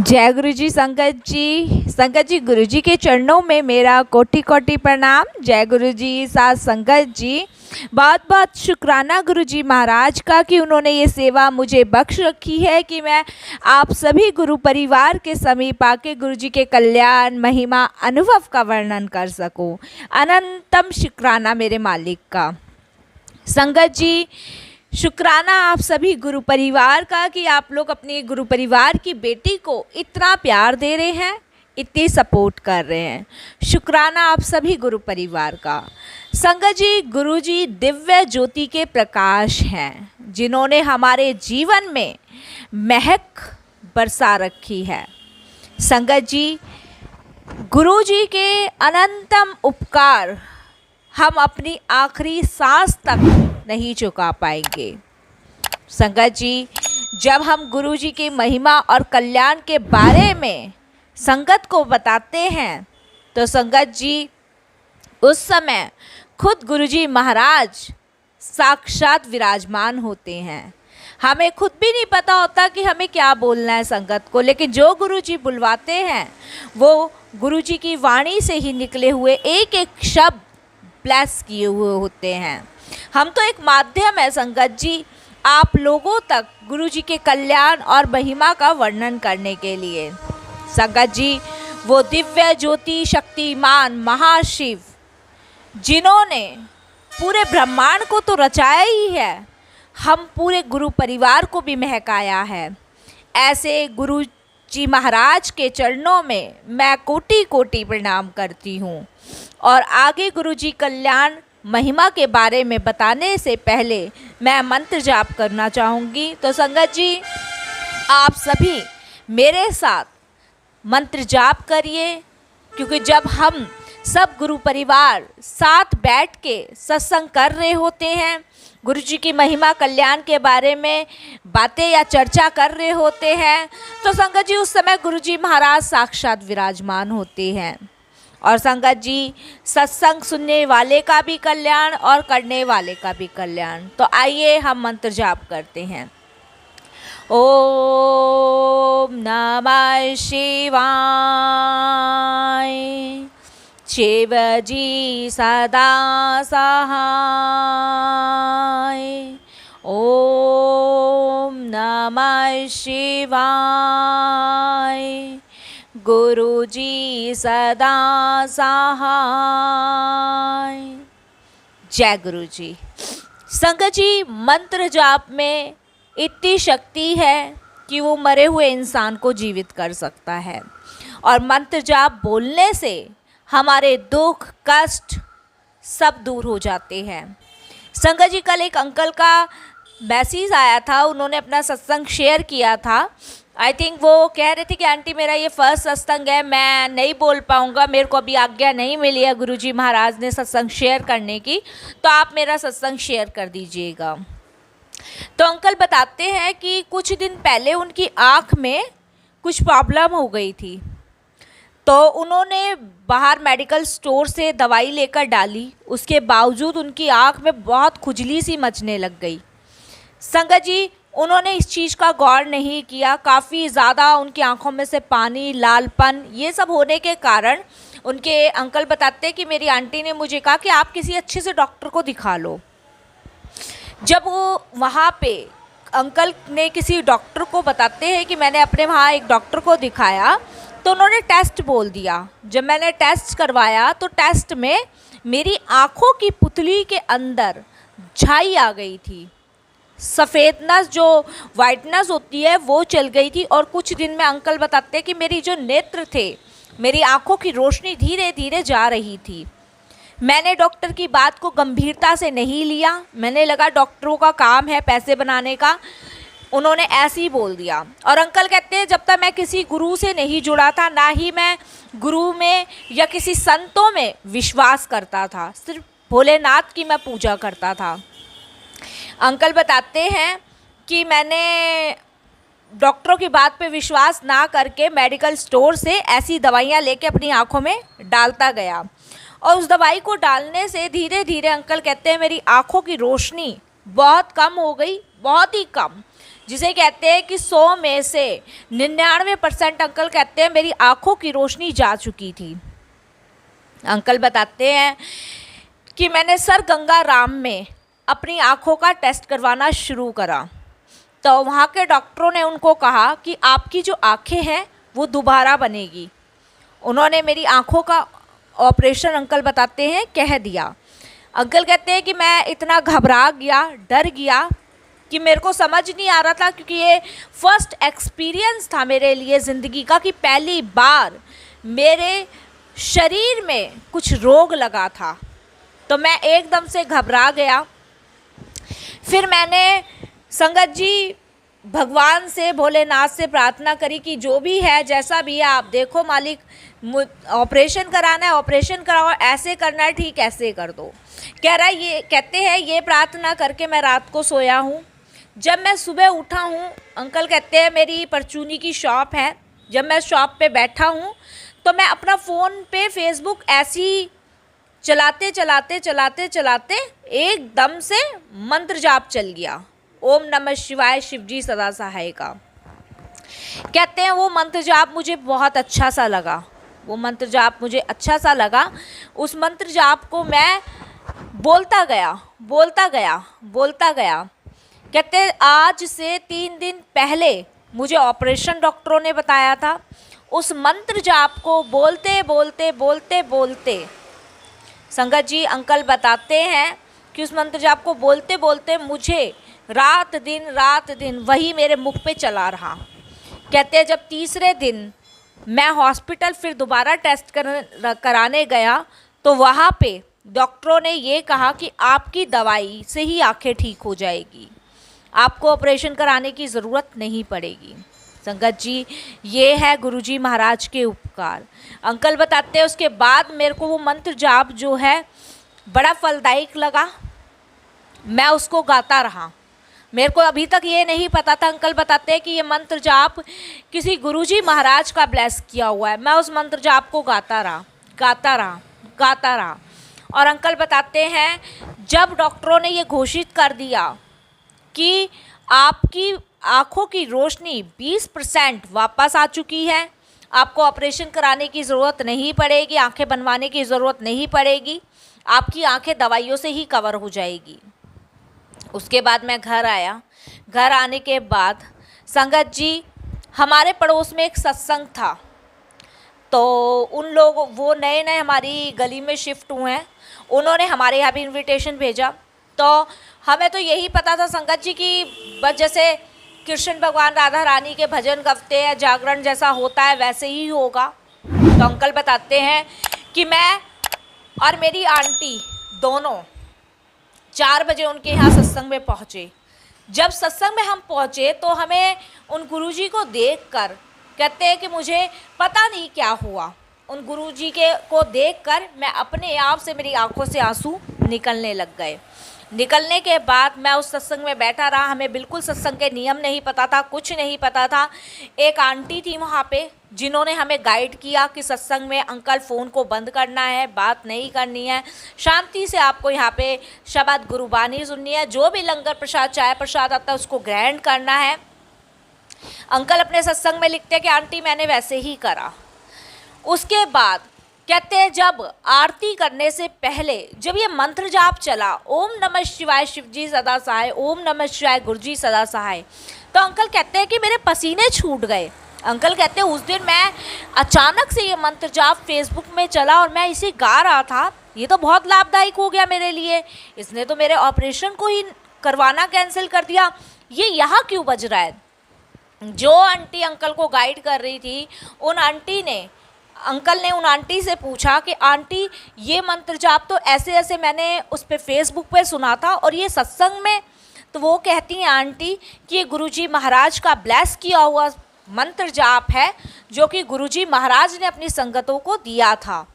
जय गुरु जी। संगत जी गुरु जी के चरणों में मेरा कोटि कोटि प्रणाम। जय गुरु जी। साथ संगत जी बहुत बहुत शुक्राना गुरु जी महाराज का कि उन्होंने ये सेवा मुझे बख्श रखी है कि मैं आप सभी गुरु परिवार के समीप आके गुरु जी के कल्याण महिमा अनुभव का वर्णन कर सकूं। अनंतम शुक्राना मेरे मालिक का। संगत जी शुक्राना आप सभी गुरु परिवार का कि आप लोग अपनी गुरु परिवार की बेटी को इतना प्यार दे रहे हैं, इतनी सपोर्ट कर रहे हैं। शुक्राना आप सभी गुरु परिवार का। संगत जी गुरु जी दिव्य ज्योति के प्रकाश हैं जिन्होंने हमारे जीवन में महक बरसा रखी है। संगत जी गुरु जी के अनंतम उपकार हम अपनी आखिरी सांस तक नहीं चुका पाएंगे। संगत जी जब हम गुरु जी की महिमा और कल्याण के बारे में संगत को बताते हैं तो संगत जी उस समय खुद गुरु जी महाराज साक्षात विराजमान होते हैं। हमें खुद भी नहीं पता होता कि हमें क्या बोलना है संगत को, लेकिन जो गुरु जी बुलवाते हैं वो गुरु जी की वाणी से ही निकले हुए एक एक शब्द ब्लेस किए हुए होते हैं। हम तो एक माध्यम है संगत जी आप लोगों तक गुरु जी के कल्याण और महिमा का वर्णन करने के लिए। संगत जी वो दिव्य ज्योति शक्तिमान महाशिव जिन्होंने पूरे ब्रह्मांड को तो रचाया ही है, हम पूरे गुरु परिवार को भी महकाया है। ऐसे गुरु जी महाराज के चरणों में मैं कोटि कोटि प्रणाम करती हूँ। और आगे गुरु जी कल्याण महिमा के बारे में बताने से पहले मैं मंत्र जाप करना चाहूँगी। तो संगत जी आप सभी मेरे साथ मंत्र जाप करिए, क्योंकि जब हम सब गुरु परिवार साथ बैठ के सत्संग कर रहे होते हैं, गुरु जी की महिमा कल्याण के बारे में बातें या चर्चा कर रहे होते हैं, तो संगत जी उस समय गुरु जी महाराज साक्षात विराजमान होते हैं। और संगत जी सत्संग सुनने वाले का भी कल्याण और करने वाले का भी कल्याण। तो आइए हम मंत्र जाप करते हैं। ओम नमः शिवाय। शिव जी सदा सहाय। ओम नमः शिवाय। गुरु जी सदा सहाय। जय गुरु जी। संगत जी मंत्र जाप में इतनी शक्ति है कि वो मरे हुए इंसान को जीवित कर सकता है, और मंत्र जाप बोलने से हमारे दुख कष्ट सब दूर हो जाते हैं। संगत जी कल एक अंकल का मैसेज आया था, उन्होंने अपना सत्संग शेयर किया था। आई थिंक वो कह रहे थे कि आंटी मेरा ये फर्स्ट सत्संग है, मैं नहीं बोल पाऊँगा, मेरे को अभी आज्ञा नहीं मिली है गुरु जी महाराज ने सत्संग शेयर करने की, तो आप मेरा सत्संग शेयर कर दीजिएगा। तो अंकल बताते हैं कि कुछ दिन पहले उनकी आँख में कुछ प्रॉब्लम हो गई थी, तो उन्होंने बाहर मेडिकल स्टोर से दवाई लेकर डाली, उसके बावजूद उनकी आँख में बहुत खुजली सी मचने लग गई। संगत जी उन्होंने इस चीज़ का गौर नहीं किया, काफ़ी ज़्यादा उनकी आंखों में से पानी लालपन ये सब होने के कारण उनके अंकल बताते हैं कि मेरी आंटी ने मुझे कहा कि आप किसी अच्छे से डॉक्टर को दिखा लो। जब वो वहाँ पे अंकल ने किसी डॉक्टर को बताते हैं कि मैंने अपने वहाँ एक डॉक्टर को दिखाया, तो उन्होंने टेस्ट बोल दिया। जब मैंने टेस्ट करवाया तो टेस्ट में मेरी आँखों की पुतली के अंदर झाई आ गई थी, सफ़ेदनस जो वाइटनेस होती है वो चल गई थी, और कुछ दिन में अंकल बताते हैं कि मेरी जो नेत्र थे, मेरी आंखों की रोशनी धीरे धीरे जा रही थी। मैंने डॉक्टर की बात को गंभीरता से नहीं लिया, मैंने लगा डॉक्टरों का काम है पैसे बनाने का, उन्होंने ऐसे ही बोल दिया। और अंकल कहते हैं जब तक मैं किसी गुरु से नहीं जुड़ा था, ना ही मैं गुरु में या किसी संतों में विश्वास करता था, सिर्फ भोलेनाथ की मैं पूजा करता था। अंकल बताते हैं कि मैंने डॉक्टरों की बात पे विश्वास ना करके मेडिकल स्टोर से ऐसी दवाइयाँ लेके अपनी आँखों में डालता गया, और उस दवाई को डालने से धीरे धीरे अंकल कहते हैं मेरी आँखों की रोशनी बहुत कम हो गई, बहुत ही कम। जिसे कहते हैं कि 100 में से 99% अंकल कहते हैं मेरी आंखों की रोशनी जा चुकी थी। अंकल बताते हैं कि मैंने सर गंगा राम में अपनी आंखों का टेस्ट करवाना शुरू करा, तो वहाँ के डॉक्टरों ने उनको कहा कि आपकी जो आंखें हैं वो दोबारा बनेगी। उन्होंने मेरी आंखों का ऑपरेशन, अंकल बताते हैं, कह दिया। अंकल कहते हैं कि मैं इतना घबरा गया, डर गया कि मेरे को समझ नहीं आ रहा था, क्योंकि ये फर्स्ट एक्सपीरियंस था मेरे लिए ज़िंदगी का कि पहली बार मेरे शरीर में कुछ रोग लगा था। तो मैं एकदम से घबरा गया। फिर मैंने संगत जी भगवान से, भोलेनाथ से प्रार्थना करी कि जो भी है, जैसा भी है, आप देखो मालिक, ऑपरेशन कराना है ऑपरेशन कराओ, ऐसे करना है ठीक ऐसे कर दो। कह रहा है, ये कहते हैं ये प्रार्थना करके मैं रात को सोया हूँ। जब मैं सुबह उठा हूँ, अंकल कहते हैं मेरी परचूनी की शॉप है, जब मैं शॉप पे बैठा हूँ तो मैं अपना फ़ोन पे फेसबुक ऐसी चलाते चलाते चलाते चलाते एकदम से मंत्र जाप चल गया, ओम नमः शिवाय शिवजी सदा सहाय का। कहते हैं वो मंत्र जाप मुझे बहुत अच्छा सा लगा, वो मंत्र जाप मुझे अच्छा सा लगा। उस मंत्र जाप को मैं बोलता गया बोलता गया बोलता गया। कहते हैं आज से 3 दिन पहले मुझे ऑपरेशन डॉक्टरों ने बताया था। उस मंत्र जाप को बोलते बोलते बोलते बोलते संगत जी अंकल बताते हैं कि उस मंत्र जाप को बोलते बोलते मुझे रात दिन वही मेरे मुख पे चला रहा। कहते हैं जब तीसरे दिन मैं हॉस्पिटल फिर दोबारा टेस्ट कराने गया तो वहाँ पे डॉक्टरों ने ये कहा कि आपकी दवाई से ही आंखें ठीक हो जाएगी, आपको ऑपरेशन कराने की ज़रूरत नहीं पड़ेगी। संगत जी ये है गुरुजी महाराज के उपकार। अंकल बताते हैं उसके बाद मेरे को वो मंत्र जाप जो है बड़ा फलदायक लगा, मैं उसको गाता रहा। मेरे को अभी तक ये नहीं पता था, अंकल बताते हैं कि ये मंत्र जाप किसी गुरुजी महाराज का ब्लेस किया हुआ है। मैं उस मंत्र जाप को गाता रहा गाता रहा गाता रहा। और अंकल बताते हैं जब डॉक्टरों ने ये घोषित कर दिया कि आपकी आँखों की रोशनी 20% वापस आ चुकी है, आपको ऑपरेशन कराने की ज़रूरत नहीं पड़ेगी, आंखें बनवाने की ज़रूरत नहीं पड़ेगी, आपकी आंखें दवाइयों से ही कवर हो जाएगी। उसके बाद मैं घर आया। घर आने के बाद संगत जी हमारे पड़ोस में एक सत्संग था, तो उन लोगों, वो नए नए हमारी गली में शिफ्ट हुए हैं, उन्होंने हमारे यहाँ भी इनविटेशन भेजा। तो हमें तो यही पता था संगत जी कि बस जैसे कृष्ण भगवान राधा रानी के भजन गवते हैं, जागरण जैसा होता है वैसे ही होगा। तो अंकल बताते हैं कि मैं और मेरी आंटी दोनों 4 बजे उनके यहाँ सत्संग में पहुँचे। जब सत्संग में हम पहुँचे तो हमें उन गुरुजी को देखकर, कहते हैं कि मुझे पता नहीं क्या हुआ, उन गुरुजी के को देखकर मैं अपने आप से, मेरी आंखों से आंसू निकलने लग गए। निकलने के बाद मैं उस सत्संग में बैठा रहा। हमें बिल्कुल सत्संग के नियम नहीं पता था, कुछ नहीं पता था। एक आंटी थी वहाँ पे जिन्होंने हमें गाइड किया कि सत्संग में अंकल फ़ोन को बंद करना है, बात नहीं करनी है, शांति से आपको यहाँ पे शब्द गुरुबानी सुननी है, जो भी लंगर प्रसाद चाय प्रसाद आता है उसको ग्रहण करना है। अंकल अपने सत्संग में लिखते हैं कि आंटी मैंने वैसे ही करा। उसके बाद कहते हैं जब आरती करने से पहले जब ये मंत्र जाप चला, ओम नमः शिवाय शिवजी सदा सहाय, ओम नमः शिवाय गुरुजी सदा सहाय, तो अंकल कहते हैं कि मेरे पसीने छूट गए। अंकल कहते हैं उस दिन मैं अचानक से ये मंत्र जाप फेसबुक में चला और मैं इसे गा रहा था। ये तो बहुत लाभदायक हो गया मेरे लिए, इसने तो मेरे ऑपरेशन को ही करवाना कैंसिल कर दिया। ये यहाँ क्यों बज रहा है? जो आंटी अंकल को गाइड कर रही थी, उन आंटी ने, अंकल ने उन आंटी से पूछा कि आंटी ये मंत्र जाप तो ऐसे ऐसे मैंने उस पर फेसबुक पे सुना था और ये सत्संग में, तो वो कहती हैं आंटी कि ये गुरुजी महाराज का ब्लेस किया हुआ मंत्र जाप है जो कि गुरुजी महाराज ने अपनी संगतों को दिया था।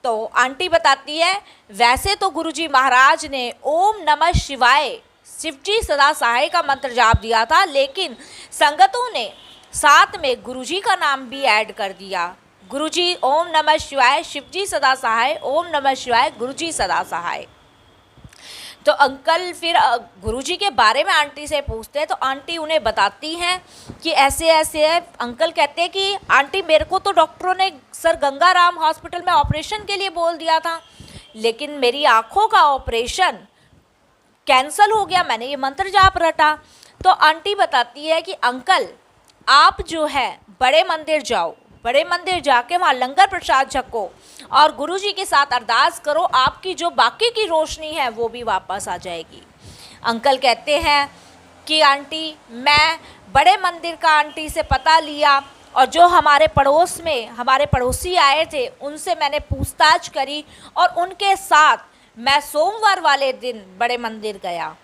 तो आंटी बताती है वैसे तो गुरुजी महाराज ने ओम नमः शिवाय शिवजी सदा सहाय का मंत्र जाप दिया था, लेकिन संगतों ने साथ में गुरुजी का नाम भी ऐड कर दिया। गुरुजी ओम नमः शिवाय शिवजी सदा सहाय, ओम नमः शिवाय गुरुजी सदा सहाय। तो अंकल फिर गुरुजी के बारे में आंटी से पूछते हैं, तो आंटी उन्हें बताती हैं कि ऐसे ऐसे है। अंकल कहते हैं कि आंटी मेरे को तो डॉक्टरों ने सर गंगाराम हॉस्पिटल में ऑपरेशन के लिए बोल दिया था, लेकिन मेरी आँखों का ऑपरेशन कैंसिल हो गया, मैंने ये मंत्र जाप रटा। तो आंटी बताती है कि अंकल आप जो है बड़े मंदिर जाओ, बड़े मंदिर जाके वहाँ लंगर प्रसाद छको और गुरुजी के साथ अरदास करो, आपकी जो बाकी की रोशनी है वो भी वापस आ जाएगी। अंकल कहते हैं कि आंटी मैं बड़े मंदिर का आंटी से पता लिया और जो हमारे पड़ोस में हमारे पड़ोसी आए थे उनसे मैंने पूछताछ करी और उनके साथ मैं सोमवार वाले दिन बड़े मंदिर गया।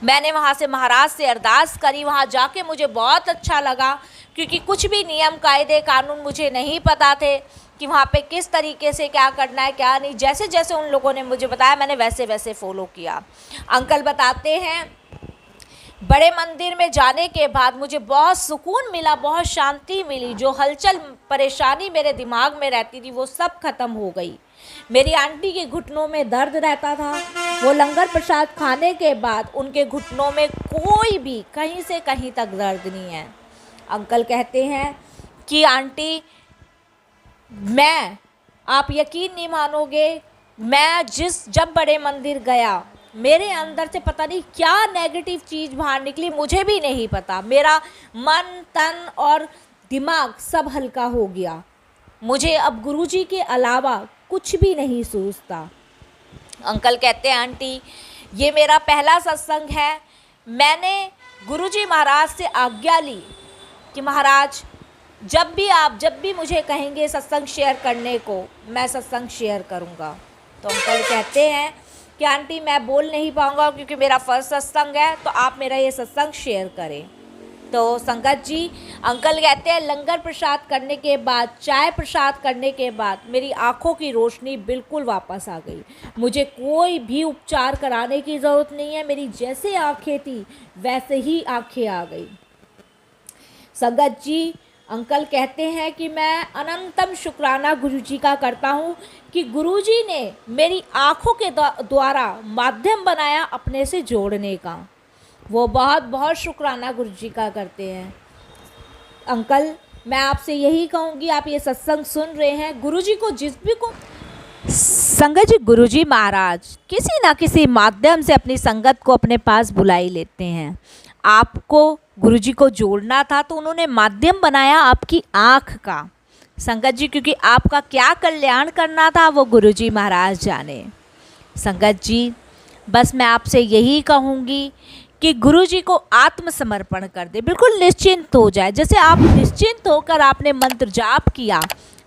मैंने वहाँ से महाराज से अरदास करी, वहाँ जाके मुझे बहुत अच्छा लगा क्योंकि कुछ भी नियम कायदे कानून मुझे नहीं पता थे कि वहाँ पे किस तरीके से क्या करना है क्या नहीं। जैसे जैसे उन लोगों ने मुझे बताया मैंने वैसे वैसे फॉलो किया। अंकल बताते हैं बड़े मंदिर में जाने के बाद मुझे बहुत सुकून मिला, बहुत शांति मिली। जो हलचल परेशानी मेरे दिमाग में रहती थी वो सब खत्म हो गई। मेरी आंटी के घुटनों में दर्द रहता था, वो लंगर प्रसाद खाने के बाद उनके घुटनों में कोई भी कहीं से कहीं तक दर्द नहीं है। अंकल कहते हैं कि आंटी आप यकीन नहीं मानोगे, मैं जब बड़े मंदिर गया मेरे अंदर से पता नहीं क्या नेगेटिव चीज़ बाहर निकली, मुझे भी नहीं पता। मेरा मन तन और दिमाग सब हल्का हो गया। मुझे अब गुरुजी के अलावा कुछ भी नहीं सूझता। अंकल कहते हैं आंटी ये मेरा पहला सत्संग है। मैंने गुरुजी महाराज से आज्ञा ली कि महाराज जब भी मुझे कहेंगे सत्संग शेयर करने को मैं सत्संग शेयर करूँगा। तो अंकल कहते हैं कि आंटी मैं बोल नहीं पाऊँगा क्योंकि मेरा फर्स्ट सत्संग है, तो आप मेरा ये सत्संग शेयर करें। तो संगत जी अंकल कहते हैं लंगर प्रसाद करने के बाद, चाय प्रसाद करने के बाद मेरी आँखों की रोशनी बिल्कुल वापस आ गई। मुझे कोई भी उपचार कराने की ज़रूरत नहीं है, मेरी जैसे आँखें थी वैसे ही आँखें आ गई। संगत जी अंकल कहते हैं कि मैं अनंतम शुक्राना गुरुजी का करता हूँ कि गुरुजी ने मेरी आँखों के द्वारा माध्यम बनाया अपने से जोड़ने का। वो बहुत बहुत शुक्राना गुरुजी का करते हैं। अंकल मैं आपसे यही कहूँगी, आप ये सत्संग सुन रहे हैं, गुरुजी को संगत जी गुरुजी महाराज किसी ना किसी माध्यम से अपनी संगत को अपने पास बुला ही लेते हैं। आपको गुरुजी को जोड़ना था तो उन्होंने माध्यम बनाया आपकी आँख का। संगत जी क्योंकि आपका क्या कल्याण करना था वो गुरुजी महाराज जाने। संगत जी बस मैं आपसे यही कहूँगी कि गुरुजी को आत्मसमर्पण कर दे, बिल्कुल निश्चिंत हो जाए। जैसे आप निश्चिंत होकर आपने मंत्र जाप किया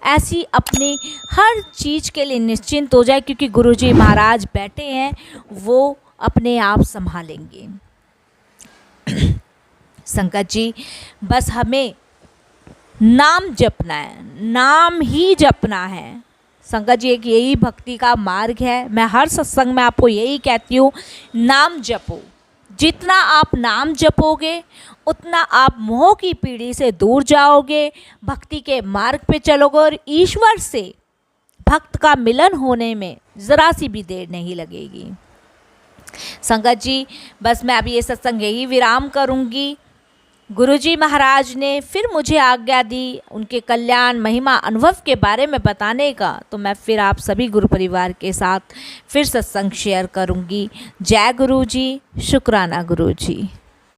ऐसी अपनी हर चीज़ के लिए निश्चिंत हो जाए क्योंकि गुरुजी महाराज बैठे हैं, वो अपने आप संभालेंगे। संगत जी बस हमें नाम जपना है, नाम ही जपना है। संगत जी एक यही भक्ति का मार्ग है। मैं हर सत्संग में आपको यही कहती हूँ, नाम जपो। जितना आप नाम जपोगे उतना आप मोह की पीढ़ी से दूर जाओगे, भक्ति के मार्ग पे चलोगे और ईश्वर से भक्त का मिलन होने में ज़रा सी भी देर नहीं लगेगी। संगत जी बस मैं अभी ये सत्संग यही विराम करूँगी। गुरुजी महाराज ने फिर मुझे आज्ञा दी उनके कल्याण महिमा अनुभव के बारे में बताने का, तो मैं फिर आप सभी गुरु परिवार के साथ फिर सत्संग शेयर करूँगी। जय गुरु जी, शुक्राना गुरु जी।